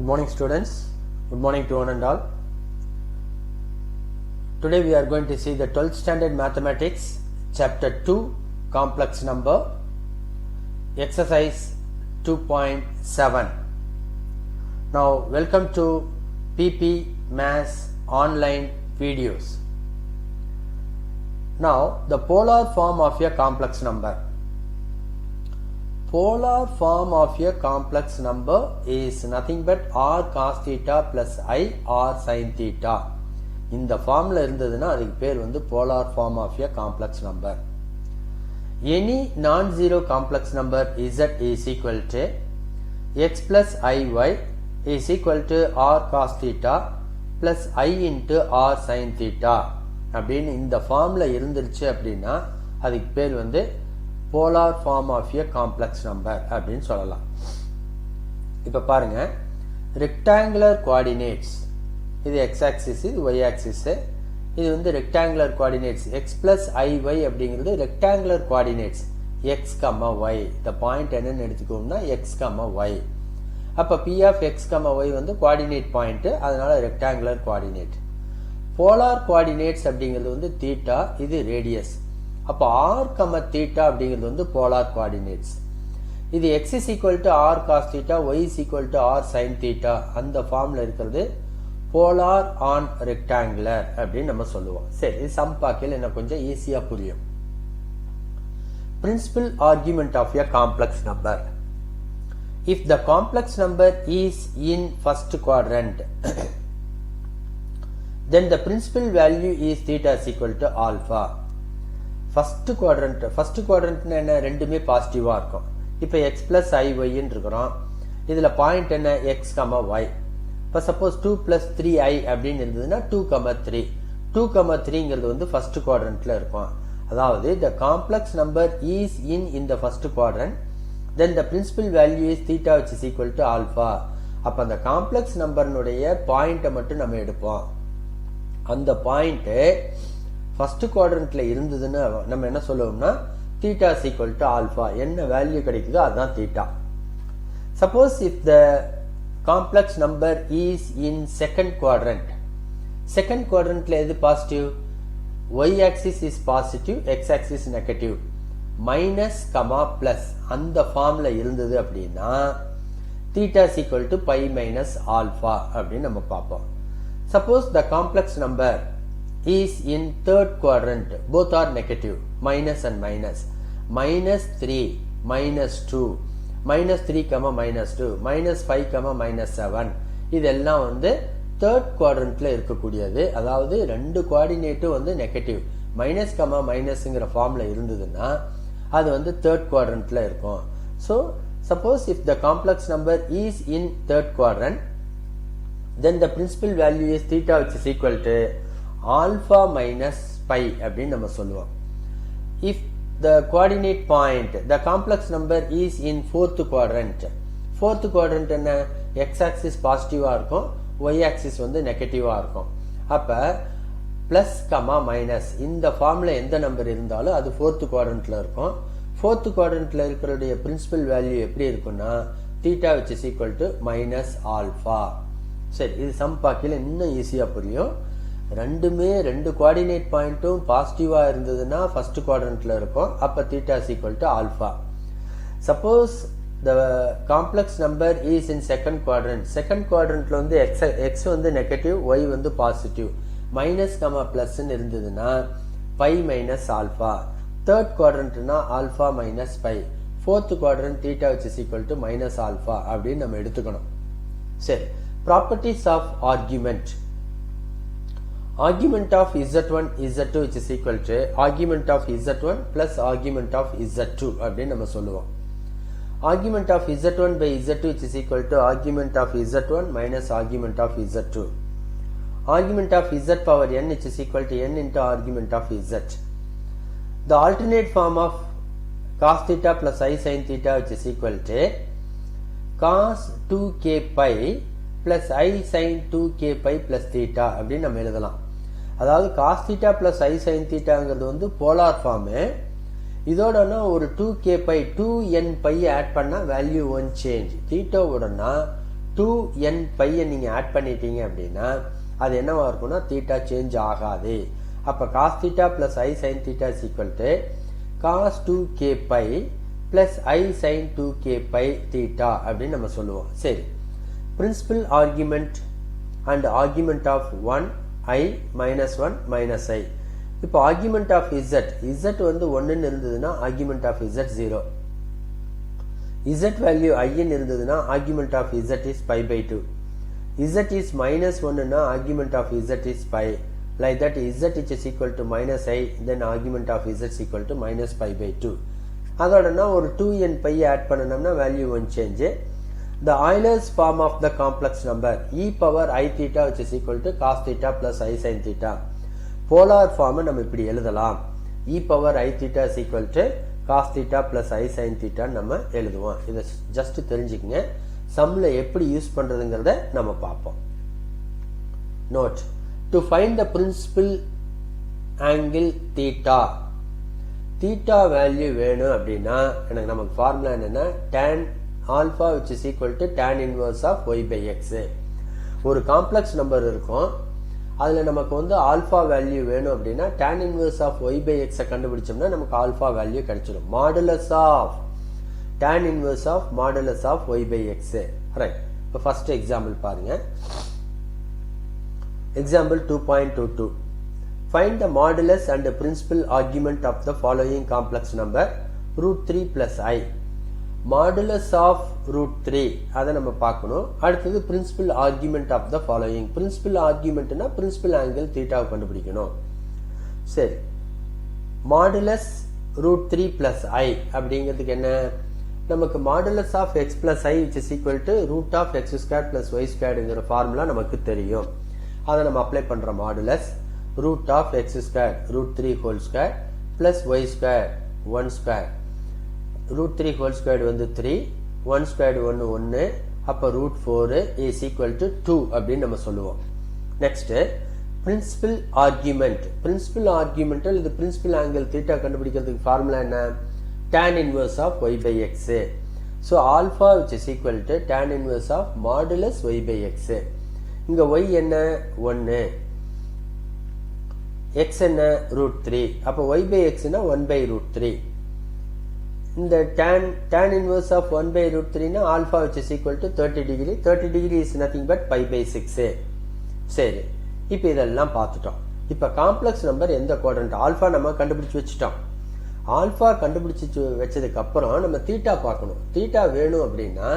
Good morning students, good morning to one and all. Today we are going to see the 12th standard mathematics chapter 2 complex number exercise 2.7. Now welcome to PP Maths online videos. Now the polar form of a complex number. Polar form of a complex number is nothing but r cos theta plus I r sin theta. இந்த ஃபார்ம்ல இருந்ததுன்னா அதுக்கு பேர் வந்து polar form of a complex number. Any non-zero complex number z is equal to x plus iy is equal to r cos theta plus I into r sin theta அப்படின்னு இந்த ஃபார்ம்ல இருந்துருச்சு அப்படின்னா அதுக்கு பேர் வந்து polar form of a complex number அப்படின்னு சொல்லலாம். இப்ப பாருங்க, rectangular coordinates, இது x axis, இது y axis, இது வந்து rectangular coordinates x plus iy அப்படிங்கிறது rectangular coordinates x, y. இந்த பாயிண்ட் என்னன்னு எடுத்துக்கோம்னா x, y. அப்ப p of x, y வந்து coordinate point, அதனால rectangular coordinate. polar coordinates அப்படிங்கிறது வந்து theta, இது radius. அப்ப r, theta அப்படிங்கிறது வந்து polar coordinates. இது x is equal to r cos theta, y is equal to r sin theta அந்த ஃபார்ம்ல இருக்கிறது polar on rectangular அப்படின்னு நம்ம சொல்லுவோம். சரி, இது சம் பார்க்கையில என்ன கொஞ்சம் ஈஸியா புரியும். Principal argument of a complex number. If the complex number is in first quadrant then the principal value is theta is equal to alpha. First quadrant என்ன, ரெண்டுமே பாசிட்டிவா இருக்கும். இப்போ x plus iy ன்னு இருக்கிறோம். இதுல பாயிண்ட் என்ன, x, y. இப்போ சப்போஸ் 2 plus 3i அப்படின்னு இருந்ததுன்னா 2, 3. 2, 3ங்கிறது வந்து ஃபர்ஸ்ட் குவாட்ரண்ட்ல இருக்கும். அதாவது the complex number is in the first quadrant, then the principal value is theta which is equal to alpha. அப்ப அந்த காம்ப்ளெக்ஸ் நம்பர்னுடைய பாயிண்ட்டை மட்டும் நம்ம எடுப்போம். அந்த பாயிண்ட் ஃபர்ஸ்ட் குவாட்ரண்ட்ல இருந்ததுன்னு நம்ம என்ன சொல்லுவோம்னா theta is equal to alpha. என்ன வேல்யூ கிடைக்குதோ அதுதான் theta. Suppose if the complex number is in second quadrant, second quadrantல எது positive, y axis is positive, x axis negative, minus, plus அந்த ஃபார்ம்ல இருந்தது அப்படின்னா theta is equal to pi minus alpha அப்படின்னு நம்ம பார்ப்போம். Suppose the complex number is in third quadrant, both are negative, minus and minus, minus 3, minus 2, minus 3, minus 2, minus 5, minus 7, இதெல்லாம் வந்து third quadrantல இருக்கக்கூடியது. அதாவது ரெண்டு கோஆர்டினேட்டும் வந்து நெகட்டிவ், மைனஸ், மைனஸ்ங்கிற ஃபார்ம்ல இருந்ததுன்னா அது வந்து third quadrantல இருக்கும். So suppose if the complex number is in third quadrant, then the principal value is theta which is equal to alpha minus pi அப்படின்னு நம்ம சொல்லுவோம். If the coordinate point, the complex number is in fourth quadrant, fourth quadrant என்ன, x axis பாசிட்டிவா இருக்கும், y axis வந்து நெகட்டிவா இருக்கும். அப்ப பிளஸ், மைனஸ் இந்த ஃபார்ம்ல எந்த நம்பர் இருந்தாலும் அது fourth quadrantல இருக்கும். fourth quadrantல இருக்கிற பிரின்சிபல் வேல்யூ எப்படி இருக்கும்னா theta which is equal to minus alpha. சரி, இது சம் பார்க்கையில இன்னும் ஈஸியா புரியும். ரெண்டுமே ரெண்டு கோஆர்டினேட் பாயிண்ட்டும் பாசிட்டிவா இருந்ததுன்னா ஃபர்ஸ்ட் குவாட்ரண்ட்ல இருக்கும். அப்ப theta is equal to alpha. Suppose the complex number is in second quadrant, second quadrantல வந்து x வந்து நெகட்டிவ், y வந்து பாசிட்டிவ், மைனஸ், பிளஸ் இருந்ததுன்னா pi minus alpha. third quadrantனா alpha minus pi. fourth quadrant theta which is equal to minus alpha அப்படின்னு நம்ம எடுத்துக்கணும். சரி, properties of argument. Argument of z1 z2 which is equal to argument of z1 plus argument of z2 அப்படின்னு நம்ம சொல்லுவோம். Argument of z1 by z2 which is equal to argument of z1 minus argument of z2. Argument of z power n which is equal to n into argument of z. The alternate form of cos theta plus I sin theta which is equal to cos 2k pi plus I sin 2k pi plus theta அப்படின்னு நம்ம எழுதலாம். அதாவது cos theta plus I sin thetaங்கிறது வந்து polar form. இதோட ஒரு 2k pi 2n pi add பண்ணா value one change. தீட்டாவோடனா 2n pi நீங்க ஆட் பண்ணிட்டீங்க அப்படின்னா அது என்னவா இருக்கும்னா தீட்டா சேஞ்ச் ஆகாது. அப்ப cos theta plus I sin theta is equal to cos 2k pi plus I sin 2k pi theta அப்படின்னு நம்ம சொல்லுவோம். சரி, principal argument and argument of 1 I minus 1 minus I. இப்போ argument of z வந்து 1 இருந்ததுன்னா argument of z 0. z value I இருந்ததுன்னா argument of z is pi by 2. z is minus 1 னா argument of z is pi. Like that z is equal to minus I, then argument of z is equal to minus pi by 2. அதோடனா ஒரு 2n pi add பண்ணனோம்னா value one change. The Euler's form of the complex number e power I theta which is equal to cos theta plus I sin theta. Polar form நம்ம இப்படி எழுதலாம். e power I theta is equal to cos theta plus I sin theta நம்ம எழுதுவோம். இதை just தெரிஞ்சுக்கங்க. சம்ல எப்படி use பண்றதுங்கிறத நம்ம பார்ப்போம். Note: to find the principal angle theta. theta value வேணும் அப்படின்னா எனக்கு நமக்கு ஃபார்முலா என்னன்னா tan alpha which is equal to tan inverse of y by x. ஒரு காம்ப்ளெக்ஸ் நம்பர் இருக்கும், அதுல நமக்கு வந்து ஆல்பா வேல்யூ வேணும் அப்படின்னா tan inverse of y by x கண்டுபிடிச்சோம்னா நமக்கு ஆல்பா வேல்யூ கிடைச்சிடும். Modulus of tan inverse of modulus of y by x. Right, இப்போ ஃபர்ஸ்ட் எக்ஸாம்பிள் பாருங்க. Example 2.22. Find the modulus and the principal argument of the following complex number root 3 plus I. Modulus of root 3 அதை நம்ம பார்க்கணும். அடுத்தது principal argument of the following. Principal argument னா principal angle theta கண்டுபிடிக்கணும். சரி, modulus root 3 plus I அப்படிங்கிறதுக்கு என்ன, நமக்கு modulus of x plus I which is equal to root of x squared plus y squared ங்கிற ஃபார்முலா நமக்கு தெரியும். அதை நம்ம அப்ளை பண்ற modulus root of x squared root 3 whole square plus y squared 1 square. root 3 whole squared வந்து 3, 1 squared 1, அப்ப root 4 is equal to 2 அப்படின்னு நம்ம சொல்லுவோம். Next principal argument. principal argument இது principal angle theta கண்டுபிடிக்கிறதுக்கு ஃபார்முலா என்ன, tan inverse of y by x. so alpha which is equal to tan inverse of modulus y by x. இங்க y என்ன 1, x என்ன root 3, அப்ப y by x னா 1 by root 3. இந்த tan inverse of 1 by root 3 னா alpha which is equal to 30 degree. 30 degree is nothing but pi by 6. சரி, இப்போ இதெல்லாம் பார்த்துட்டோம். இப்போ காம்ப்ளெக்ஸ் நம்பர் எந்த குவாட்ரண்ட், ஆல்பா நம்ம கண்டுபிடிச்சு வச்சுட்டோம். ஆல்பா கண்டுபிடிச்சு வச்சதுக்கு அப்புறம் நம்ம தீட்டா பார்க்கணும். தீட்டா வேணும் அப்படின்னா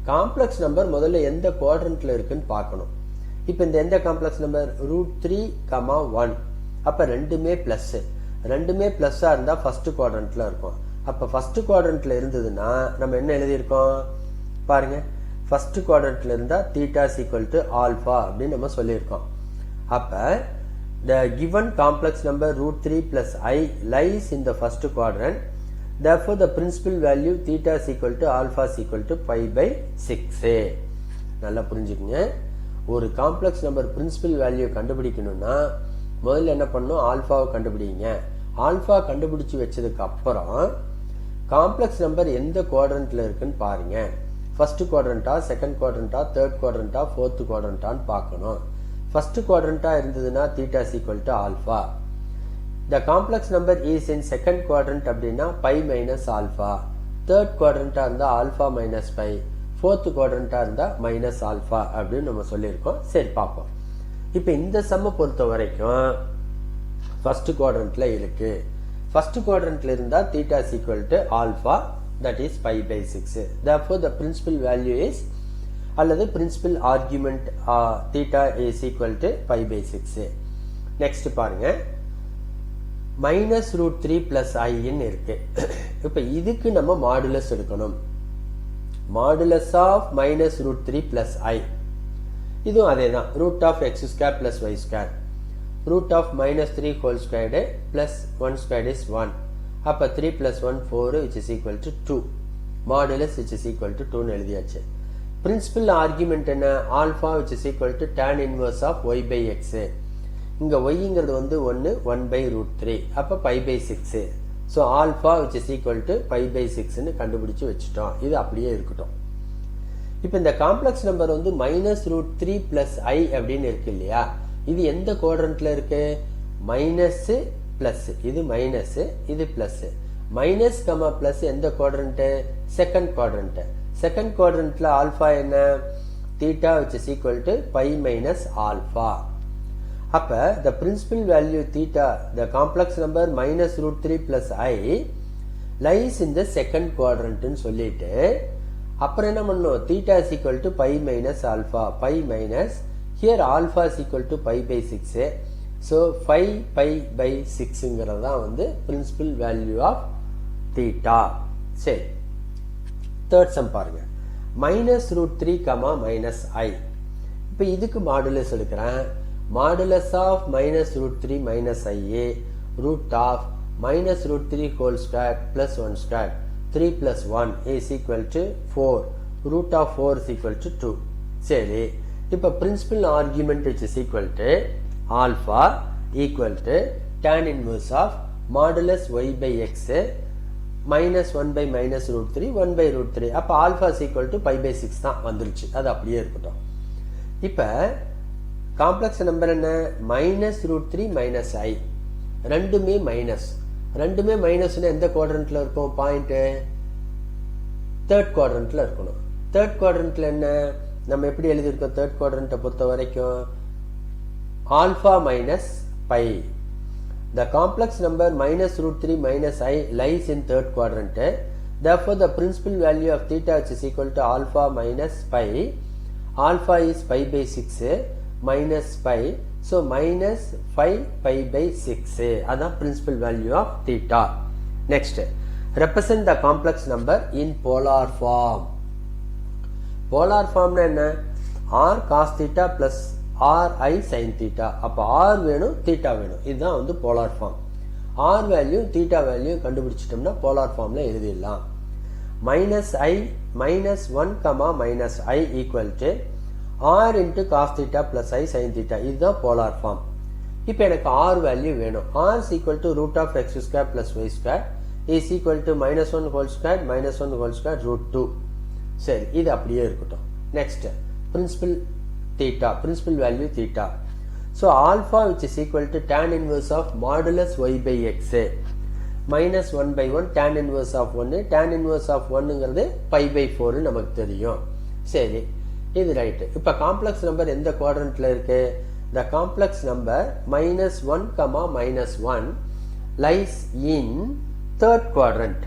காம்ப்ளெக்ஸ் நம்பர் முதல்ல எந்த குவாட்ரண்ட்ல இருக்குன்னு பார்க்கணும். இப்போ இந்த எந்த காம்ப்ளெக்ஸ் நம்பர் root 3, 1, அப்ப ரெண்டுமே பிளஸ். ரெண்டுமே பிளஸ்ஸா இருந்தா ஃபர்ஸ்ட் குவாட்ரண்ட்ல இருக்கும். அப்ப ஃபர்ஸ்ட் குவாட்ரண்ட்ல இருந்ததுன்னா நம்ம என்ன எழுதியிருக்கோம் பாருங்க, ஃபர்ஸ்ட் குவாட்ரண்ட்ல இருந்தா theta is equal to alpha அப்படின்னு நம்ம சொல்லியிருக்கோம். அப்ப the given complex number root 3 plus I lies in the first quadrant. Therefore the principal value theta is equal to alpha is equal to pi by 6. நல்லா புரிஞ்சுக்கங்க. ஒரு complex number principal value கண்டுபிடிக்கணும்னா முதல்ல என்ன பண்ணணும், ஆல்பாவை கண்டுபிடிங்க. ஆல்பா கண்டுபிடிச்சு வச்சதுக்கு அப்புறம் காம்ப்ளெக்ஸ் நம்பர் எந்த குவாட்ரண்ட்ல இருக்குன்னு பாருங்க. ஃபர்ஸ்ட் குவாட்ரண்டா, செகண்ட் குவாட்ரண்டா, தேர்ட் குவாட்ரண்டா, ஃபோர்த் குவாட்ரண்டான்னு பார்க்கணும். ஃபர்ஸ்ட் குவாட்ரண்டா இருந்ததுன்னா theta is equal to alpha. The complex number is in second quadrant அப்படின்னா pi minus alpha. third quadrant இருந்தா alpha minus pi. fourth quadrant இருந்தா minus alpha அப்படின்னு நம்ம சொல்லியிருக்கோம். சரி பார்ப்போம். இப்போ இந்த சம்ம பொறுத்த வரைக்கும் first quadrantல இருக்கு. first quadrantல இருந்தா theta is equal to alpha, that is pi by 6. Therefore the principal value is அல்லது principal argument theta is equal to pi by 6. next பாருங்க, மைனஸ் ரூட் 3 பிளஸ் ஐன்னு இருக்கு. இப்ப இதுக்கு நம்ம மாடுலஸ் எடுக்கணும். Modulus of minus root 3 plus i, இதுவும் அதே தான். Root of x square plus y square, root of minus 3 whole squared plus 1 squared is 1. அப்ப 3 plus 1 4 which is equal to 2. Modulus which is equal to 2 எழுதியாச்சு. Principal argument என்ன, alpha which is equal to tan inverse of y by x. இங்க yங்கிறது வந்து 1 by root 3, அப்ப pi by 6. so alpha which is equal to pi by 6 ன்னு கண்டுபிடிச்சு வச்சுட்டோம். இது அப்படியே இருக்கட்டும். இப்போ இந்த காம்ப்ளெக்ஸ் நம்பர் வந்து -√3 + i அப்படின்னு இருக்கு இல்லையா, இது எந்த குவாட்ரண்ட்ல இருக்கு? மைனஸ் பிளஸ், இது மைனஸ், இது பிளஸ். மைனஸ் கமா பிளஸ் எந்த குவாட்ரண்ட்? Second quadrant. செகண்ட் குவாட்ரண்ட்ல ஆல்பா என்ன? theta which is equal to pi minus alpha. அப்ப the principal value theta, the complex number -√3 + i lies in the second quadrant ன்னு சொல்லிட்டு அப்புறம் என்ன பண்ணணும்? theta is equal to pi minus alpha, pi minus, here alpha is equal to pi by 6. so 5 pi by 6ங்கிறது தான் வந்து principal value of theta. சரி, third sum பாருங்க. -√3, -i. இப்போ இதுக்கு மாடுலஸ் எடுக்கிறேன். Modulus of -√3 -ia root of -√3 whole square plus 1 square, 3 plus 1 is equal to 4. root of 4 is equal to 2. சரி, இப்போ principal argument which is equal to alpha equal to tan inverse of modulus y by x minus 1 by -√3 1 by √3. அப்ப alpha is equal to pi by 6 தான் வந்துருச்சு. அது அப்படியே இருக்கட்டும். இப்ப complex number என்ன? -√3 - i. ரெண்டுமே மைனஸ். ரெண்டுமே மைனஸ்னா எந்த குவாட்ரண்ட்ல இருக்கும்? பாயிண்ட் தேர்ட் குவாட்ரண்ட்ல இருக்கணும். தேர்ட் குவாட்ரண்ட்ல என்ன நம்ம எப்படி எழுதியிருக்கோம்? தேர்ட் குவாட்ரண்ட்டை பொறுத்த வரைக்கும் alpha minus by. The complex number -√3 - i lies in third quadrant. Therefore, the principal value of theta which is equal to alpha minus pi. Alpha is pi by 6 minus pi. So, minus 5 pi by 6. That's principal value of theta. Next, represent the complex number in polar form. Polar form என்ன? r cos theta plus ri sin theta. அப்ப r வேணும், theta வேணும். இதுதான் வந்து polar form. r value theta value கண்டுபிடிச்சிட்டோம்னா polar ஃபார்ம்ல எழுதிடலாம். -i -1, -i equal to r into cos theta plus i sin theta. இதுதான் போலார் ஃபார்ம். இப்போ எனக்கு r வேல்யூ வேணும். r is equal to root of x square plus y square is equal to -1 whole square -1 whole square √2. சரி, இது அப்படியே இருக்கட்டும். Next, principal theta, principal value theta. So alpha which is equal to tan inverse of modulus y by x minus 1 by 1 tan inverse of 1. tan inverse of 1ங்கிறது pi by 4 நமக்கு தெரியும். சரி, இது right. இப்ப complex number எந்த குவாட்ரண்ட்ல இருக்கு? The complex number -1, -1 lies in third quadrant.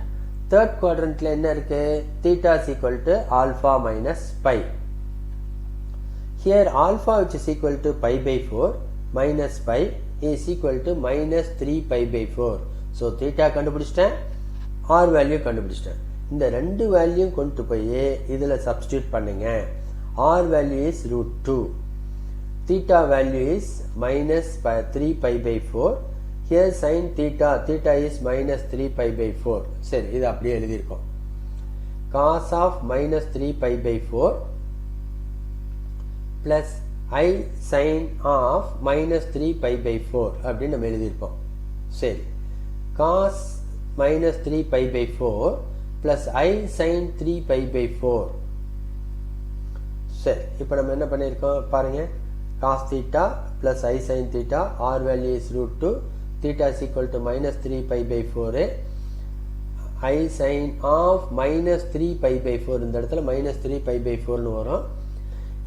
third quadrantல என்ன இருக்கு? theta is equal to alpha minus pi. Here alpha which is equal to pi by 4 minus pi is equal to -3 pi by 4. So theta கண்டுபிடிச்சிட்டேன், r value கண்டுபிடிச்சிட்டேன். இந்த ரெண்டு value கொண்டு போய் இதுல substitute பண்ணுங்க. r value is √2. theta value is -3 pi by 4. Here sin theta, theta is -3 pi by 4. சரி, இது அப்படியே எழுதியிருக்கோம். cos of -3 pi by 4 plus i sin of -3 pi by 4 அப்படின்னு நம்ம எழுதியிருப்போம். சரி, cos -3 pi by 4 plus i sin 3 pi by 4. சரி, இப்போ நம்ம என்ன பண்ணியிருக்கோம் பாருங்க. cos theta plus i sin theta, r value is √2, theta is equal to -3 pi by 4. i sin of -3 pi by 4 இந்த இடத்துல -3 pi by 4 வரும்.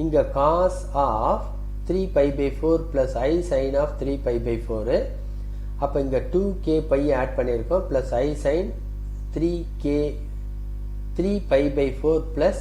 இங்க cos of 3 pi by 4 plus i sin of 3 pi by 4. அப்ப இங்க 2k pi add பண்ணியிருக்கோம் plus i sin 3 pi by 4 plus